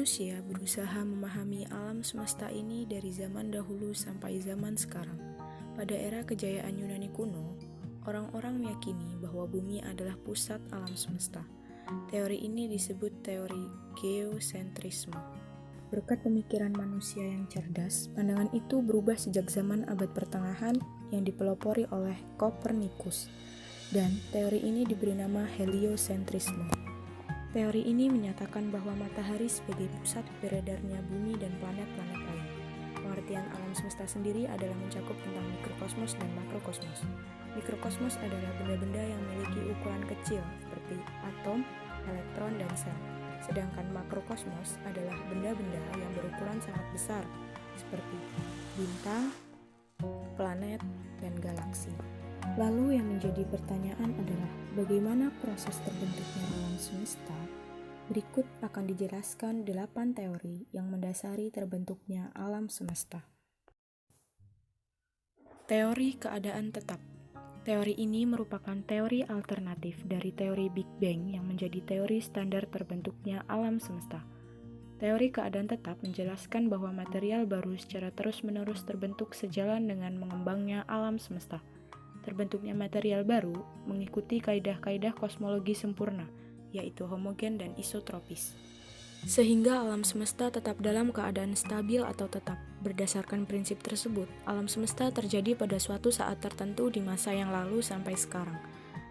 Manusia berusaha memahami alam semesta ini dari zaman dahulu sampai zaman sekarang. Pada era kejayaan Yunani kuno, orang-orang meyakini bahwa bumi adalah pusat alam semesta. Teori ini disebut teori geosentrisme. Berkat pemikiran manusia yang cerdas, pandangan itu berubah sejak zaman abad pertengahan yang dipelopori oleh Kopernikus, dan teori ini diberi nama heliocentrisme. Teori ini menyatakan bahwa matahari sebagai pusat beredarnya bumi dan planet-planet lain. Pengertian alam semesta sendiri adalah mencakup tentang mikrokosmos dan makrokosmos. Mikrokosmos adalah benda-benda yang memiliki ukuran kecil seperti atom, elektron, dan sel. Sedangkan makrokosmos adalah benda-benda yang berukuran sangat besar seperti bintang, planet, dan galaksi. Lalu yang menjadi pertanyaan adalah bagaimana proses terbentuknya alam semesta? Berikut akan dijelaskan 8 teori yang mendasari terbentuknya alam semesta. Teori keadaan tetap. Teori ini merupakan teori alternatif dari teori Big Bang yang menjadi teori standar terbentuknya alam semesta. Teori keadaan tetap menjelaskan bahwa material baru secara terus-menerus terbentuk sejalan dengan mengembangnya alam semesta. Terbentuknya material baru mengikuti kaidah-kaidah kosmologi sempurna, yaitu homogen dan isotropis. Sehingga alam semesta tetap dalam keadaan stabil atau tetap. Berdasarkan prinsip tersebut, alam semesta terjadi pada suatu saat tertentu di masa yang lalu sampai sekarang.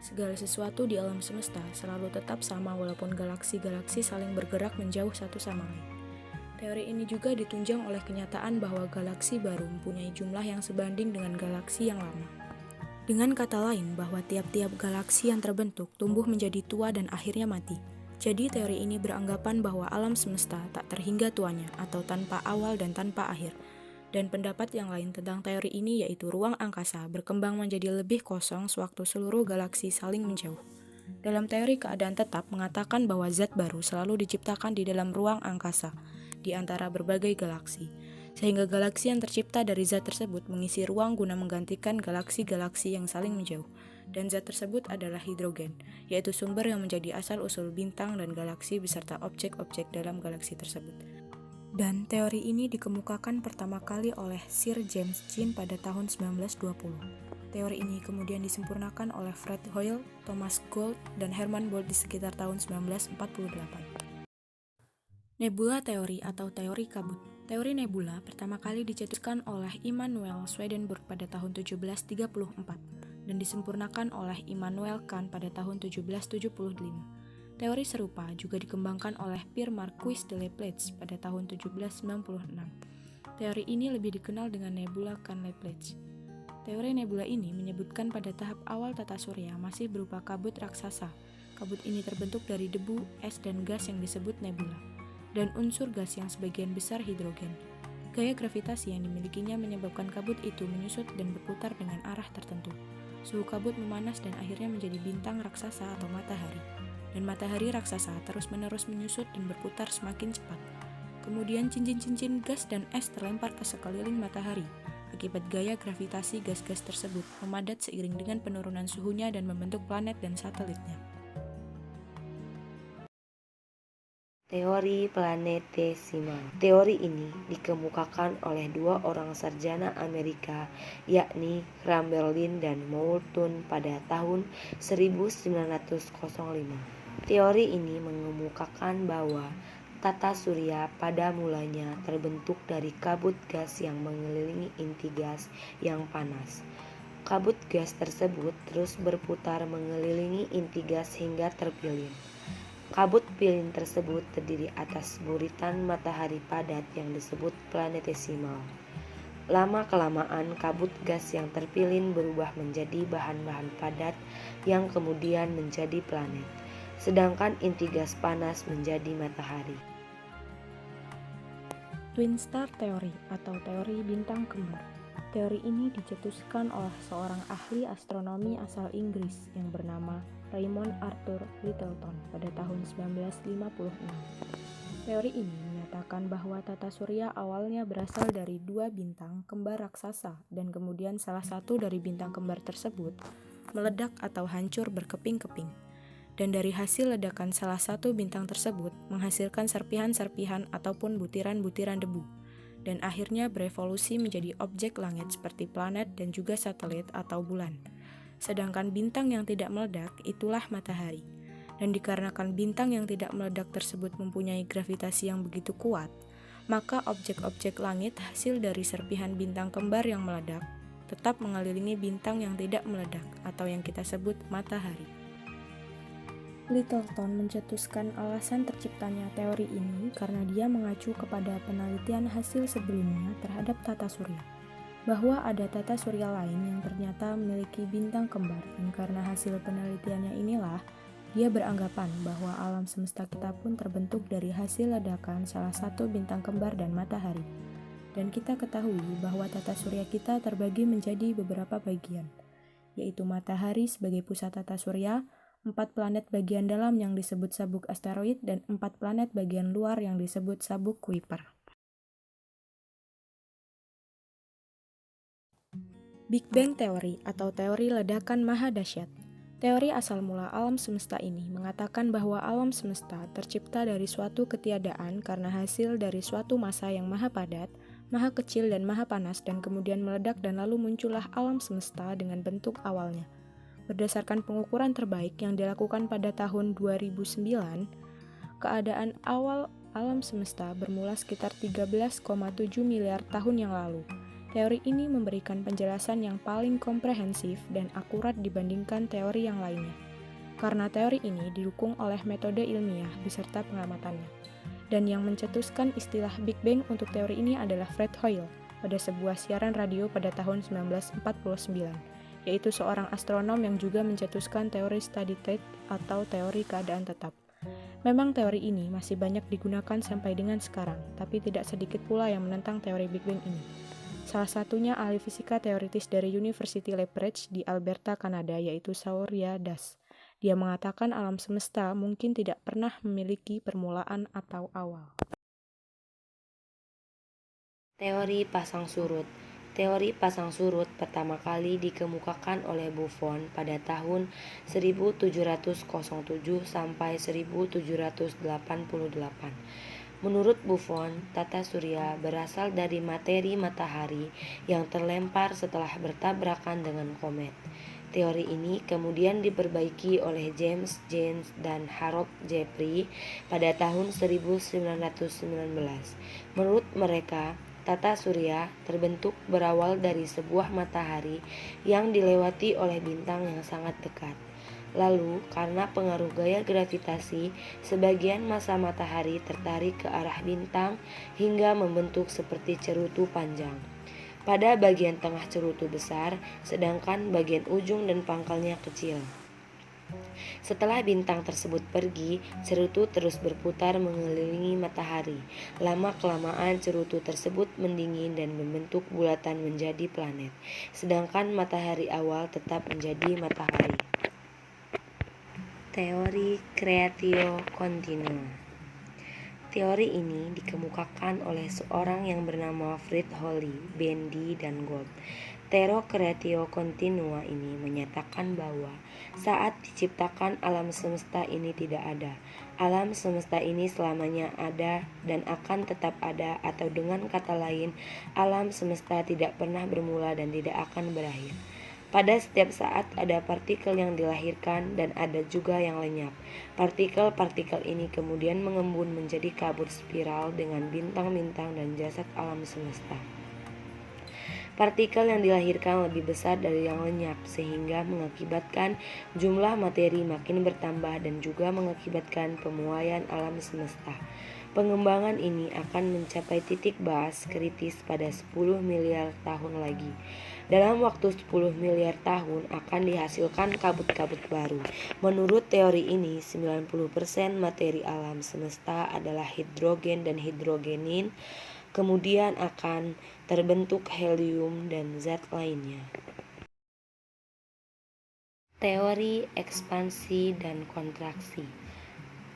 Segala sesuatu di alam semesta selalu tetap sama walaupun galaksi-galaksi saling bergerak menjauh satu sama lain. Teori ini juga ditunjang oleh kenyataan bahwa galaksi baru mempunyai jumlah yang sebanding dengan galaksi yang lama. Dengan kata lain, bahwa tiap-tiap galaksi yang terbentuk tumbuh menjadi tua dan akhirnya mati. Jadi teori ini beranggapan bahwa alam semesta tak terhingga tuanya atau tanpa awal dan tanpa akhir. Dan pendapat yang lain tentang teori ini yaitu ruang angkasa berkembang menjadi lebih kosong sewaktu seluruh galaksi saling menjauh. Dalam teori keadaan tetap mengatakan bahwa zat baru selalu diciptakan di dalam ruang angkasa, di antara berbagai galaksi. Sehingga galaksi yang tercipta dari zat tersebut mengisi ruang guna menggantikan galaksi-galaksi yang saling menjauh. Dan zat tersebut adalah hidrogen, yaitu sumber yang menjadi asal-usul bintang dan galaksi beserta objek-objek dalam galaksi tersebut. Dan teori ini dikemukakan pertama kali oleh Sir James Jean pada tahun 1920. Teori ini kemudian disempurnakan oleh Fred Hoyle, Thomas Gould, dan Hermann Bold di sekitar tahun 1948. Nebula teori atau teori kabut. Teori nebula pertama kali dicetuskan oleh Immanuel Swedenborg pada tahun 1734 dan disempurnakan oleh Immanuel Kant pada tahun 1775. Teori serupa juga dikembangkan oleh Pierre Marquis de Laplace pada tahun 1796. Teori ini lebih dikenal dengan nebula Kant-Laplace. Teori nebula ini menyebutkan pada tahap awal tata surya masih berupa kabut raksasa. Kabut ini terbentuk dari debu, es, dan gas yang disebut nebula, dan unsur gas yang sebagian besar hidrogen. Gaya gravitasi yang dimilikinya menyebabkan kabut itu menyusut dan berputar dengan arah tertentu. Suhu kabut memanas dan akhirnya menjadi bintang raksasa atau matahari. Dan matahari raksasa terus-menerus menyusut dan berputar semakin cepat. Kemudian cincin-cincin gas dan es terlempar ke sekeliling matahari. Akibat gaya gravitasi gas-gas tersebut memadat seiring dengan penurunan suhunya dan membentuk planet dan satelitnya. Teori planetesimal. Teori ini dikemukakan oleh dua orang sarjana Amerika, yakni Chamberlain dan Moulton pada tahun 1905. Teori ini mengemukakan bahwa tata surya pada mulanya terbentuk dari kabut gas yang mengelilingi inti gas yang panas. Kabut gas tersebut terus berputar mengelilingi inti gas hingga terpilin. Kabut pilin tersebut terdiri atas buritan matahari padat yang disebut planetesimal. Lama-kelamaan kabut gas yang terpilin berubah menjadi bahan-bahan padat yang kemudian menjadi planet, sedangkan inti gas panas menjadi matahari. Twin Star Theory atau teori bintang kembar. Teori ini dicetuskan oleh seorang ahli astronomi asal Inggris yang bernama Raymond Arthur Littleton pada tahun 1956. Teori ini menyatakan bahwa tata surya awalnya berasal dari dua bintang kembar raksasa dan kemudian salah satu dari bintang kembar tersebut meledak atau hancur berkeping-keping. dan dari hasil ledakan salah satu bintang tersebut menghasilkan serpihan-serpihan ataupun butiran-butiran debu, dan akhirnya berevolusi menjadi objek langit seperti planet dan juga satelit atau bulan. Sedangkan bintang yang tidak meledak itulah matahari. Dan dikarenakan bintang yang tidak meledak tersebut mempunyai gravitasi yang begitu kuat, maka objek-objek langit hasil dari serpihan bintang kembar yang meledak tetap mengelilingi bintang yang tidak meledak atau yang kita sebut matahari. Littleton mencetuskan alasan terciptanya teori ini karena dia mengacu kepada penelitian hasil sebelumnya terhadap tata surya, bahwa ada tata surya lain yang ternyata memiliki bintang kembar, dan karena hasil penelitiannya inilah dia beranggapan bahwa alam semesta kita pun terbentuk dari hasil ledakan salah satu bintang kembar dan matahari. Dan kita ketahui bahwa tata surya kita terbagi menjadi beberapa bagian, yaitu matahari sebagai pusat tata surya, 4 planet bagian dalam yang disebut sabuk asteroid, dan 4 planet bagian luar yang disebut sabuk Kuiper. Big Bang Theory atau teori ledakan maha dahsyat. Teori asal mula alam semesta ini mengatakan bahwa alam semesta tercipta dari suatu ketiadaan karena hasil dari suatu massa yang maha padat, maha kecil dan maha panas, dan kemudian meledak dan lalu muncullah alam semesta dengan bentuk awalnya. Berdasarkan pengukuran terbaik yang dilakukan pada tahun 2009, keadaan awal alam semesta bermula sekitar 13,7 miliar tahun yang lalu. Teori ini memberikan penjelasan yang paling komprehensif dan akurat dibandingkan teori yang lainnya, karena teori ini didukung oleh metode ilmiah beserta pengamatannya. Dan yang mencetuskan istilah Big Bang untuk teori ini adalah Fred Hoyle pada sebuah siaran radio pada tahun 1949, yaitu seorang astronom yang juga mencetuskan teori steady state atau teori keadaan tetap. Memang teori ini masih banyak digunakan sampai dengan sekarang, tapi tidak sedikit pula yang menentang teori Big Bang ini. Salah satunya ahli fisika teoritis dari University Lethbridge di Alberta, Kanada, yaitu Surya Das. Dia mengatakan alam semesta mungkin tidak pernah memiliki permulaan atau awal. Teori pasang surut. Teori pasang surut pertama kali dikemukakan oleh Buffon pada tahun 1707 sampai 1788. Menurut Buffon, tata surya berasal dari materi matahari yang terlempar setelah bertabrakan dengan komet. Teori ini kemudian diperbaiki oleh James Jeans dan Harold Jeffrey pada tahun 1919. Menurut mereka, tata surya terbentuk berawal dari sebuah matahari yang dilewati oleh bintang yang sangat dekat. Lalu, karena pengaruh gaya gravitasi, sebagian massa matahari tertarik ke arah bintang hingga membentuk seperti cerutu panjang. Pada bagian tengah cerutu besar, sedangkan bagian ujung dan pangkalnya kecil. Setelah bintang tersebut pergi, cerutu terus berputar mengelilingi matahari. Lama-kelamaan cerutu tersebut mendingin dan membentuk bulatan menjadi planet, sedangkan matahari awal tetap menjadi matahari. Teori creatio continua. Teori ini dikemukakan oleh seorang yang bernama Fred Hoyle, Bendy, dan Gould. Teori creatio continua ini menyatakan bahwa saat diciptakan alam semesta ini tidak ada. Alam semesta ini selamanya ada dan akan tetap ada, atau dengan kata lain, alam semesta tidak pernah bermula dan tidak akan berakhir. Pada setiap saat ada partikel yang dilahirkan dan ada juga yang lenyap. Partikel-partikel ini kemudian mengembun menjadi kabut spiral dengan bintang-bintang dan jasad alam semesta. Partikel yang dilahirkan lebih besar dari yang lenyap, sehingga mengakibatkan jumlah materi makin bertambah dan juga mengakibatkan pemuaian alam semesta. Pengembangan ini akan mencapai titik baas kritis pada 10 miliar tahun lagi. Dalam waktu 10 miliar tahun akan dihasilkan kabut-kabut baru. Menurut teori ini, 90% materi alam semesta adalah hidrogen dan hidrogenin, kemudian akan terbentuk helium dan zat lainnya. Teori ekspansi dan kontraksi.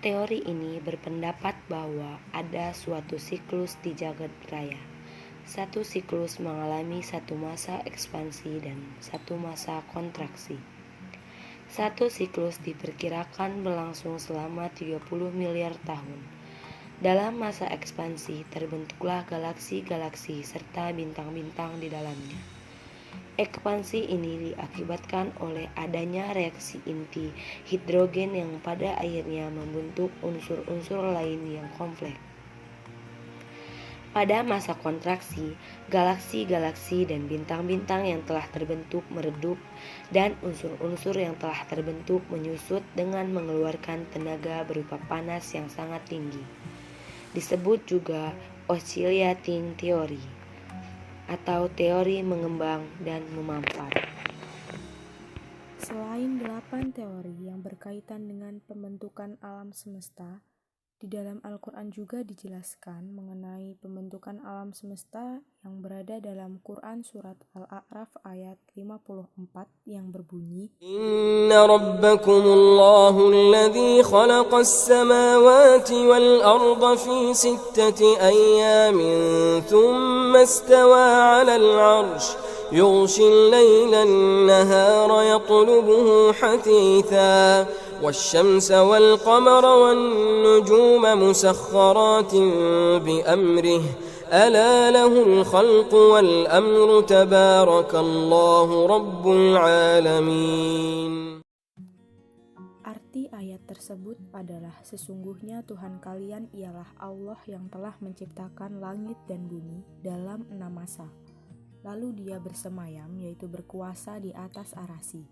Teori ini berpendapat bahwa ada suatu siklus di jagat raya. Satu siklus mengalami satu masa ekspansi dan satu masa kontraksi. Satu siklus diperkirakan berlangsung selama 30 miliar tahun. Dalam masa ekspansi terbentuklah galaksi-galaksi serta bintang-bintang di dalamnya. Ekspansi ini diakibatkan oleh adanya reaksi inti hidrogen yang pada akhirnya membentuk unsur-unsur lain yang kompleks. Pada masa kontraksi, galaksi-galaksi dan bintang-bintang yang telah terbentuk meredup dan unsur-unsur yang telah terbentuk menyusut dengan mengeluarkan tenaga berupa panas yang sangat tinggi. Disebut juga oscillating theory atau teori mengembang dan memampar. Selain 8 teori yang berkaitan dengan pembentukan alam semesta, di dalam Al-Quran juga dijelaskan mengenai pembentukan alam semesta yang berada dalam Quran Surat Al-A'raf ayat 54 yang berbunyi, Inna rabbakumullahu alladhi khalaqas samawati wal arda fi 6 ayyamin thumma istawa 'alal 'arsy يغشي الليل النهار يطلبه حثيثا والشمس والقمر والنجوم مسخرات بأمره ألا له الخلق والأمر تبارك الله رب العالمين. arti ayat tersebut adalah sesungguhnya Tuhan kalian ialah Allah yang telah menciptakan langit dan bumi dalam 6 masa. Lalu dia bersemayam, yaitu berkuasa di atas arasy.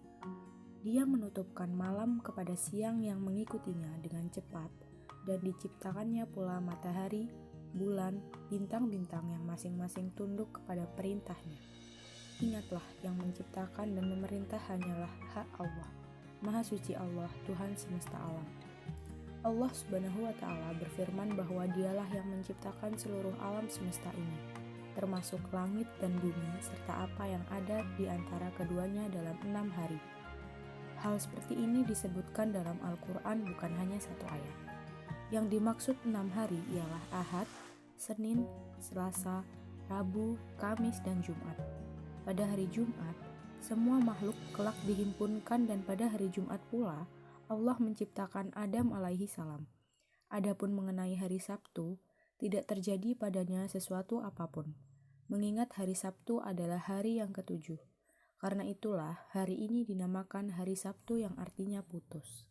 Dia menutupkan malam kepada siang yang mengikutinya dengan cepat, dan diciptakannya pula matahari, bulan, bintang-bintang yang masing-masing tunduk kepada perintahnya. Ingatlah, yang menciptakan dan memerintah hanyalah hak Allah. Maha suci Allah, Tuhan semesta alam. Allah Subhanahu wa Ta'ala berfirman bahwa Dialah yang menciptakan seluruh alam semesta ini, termasuk langit dan bumi, serta apa yang ada di antara keduanya dalam 6 hari. Hal seperti ini disebutkan dalam Al-Quran bukan hanya satu ayat. Yang dimaksud 6 hari ialah Ahad, Senin, Selasa, Rabu, Kamis, dan Jumat. Pada hari Jumat, semua makhluk kelak dihimpunkan dan pada hari Jumat pula, Allah menciptakan Adam alaihi salam. Adapun mengenai hari Sabtu, tidak terjadi padanya sesuatu apapun, mengingat hari Sabtu adalah hari yang ketujuh. Karena itulah hari ini dinamakan hari Sabtu yang artinya putus.